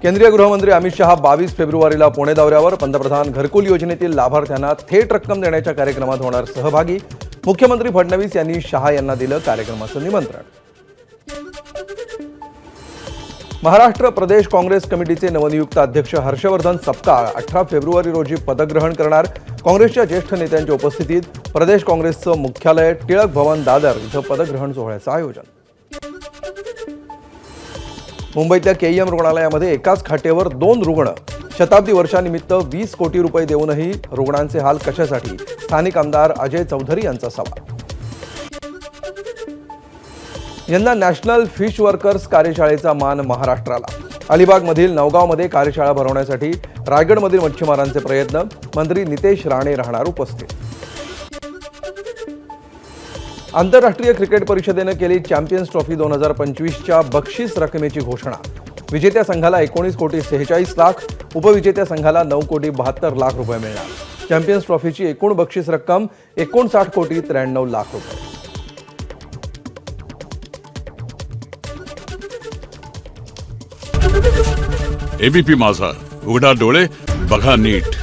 केंद्रीय गृहमंत्री अमित शहा 22 फेब्रुवारीला पुणे दौऱ्यावर. पंतप्रधान घरकुल योजनेतील लाभार्थ्यांना थेट रक्कम देण्याच्या कार्यक्रमात होणार सहभागी. मुख्यमंत्री फडणवीस यांनी शहा यांना दिलं कार्यक्रमाचं निमंत्रण. महाराष्ट्र प्रदेश काँग्रेस कमिटीचे नवनियुक्त अध्यक्ष हर्षवर्धन सपकाळ 18 फेब्रुवारी रोजी पदग्रहण करणार. काँग्रेसच्या ज्येष्ठ नेत्यांच्या उपस्थितीत प्रदेश काँग्रेसचं मुख्यालय टिळक भवन दादर इथं पदग्रहण सोहळ्याचं आयोजन. मुंबईतल्या केईएम रुग्णालयामध्ये एकाच खाटेवर 2 रुग्ण. शताब्दी वर्षानिमित्त 20 कोटी रुपये देऊनही रुग्णांचे हाल कशासाठी? स्थानिक आमदार अजय चौधरी यांचा सवाल. यंदा नॅशनल फिश वर्कर्स कार्यशाळेचा मान महाराष्ट्राला. अलिबागमधील नवगावमध्ये कार्यशाळा भरवण्यासाठी रायगडमधील मच्छीमारांचे प्रयत्न. मंत्री नितेश राणे राहणार उपस्थित. आंतरराष्ट्रीय क्रिकेट परिषदेनं केली चॅम्पियन्स ट्रॉफी 2025च्या बक्षीस रकमेची घोषणा. विजेत्या संघाला 19 कोटी 46 लाख, उपविजेत्या संघाला 9 कोटी 72 लाख रुपये मिळणार. चॅम्पियन्स ट्रॉफीची एकूण बक्षीस रक्कम 59 कोटी 93 लाख रुपये. एबीपी माझा, उघडा डोळे बघा नीट.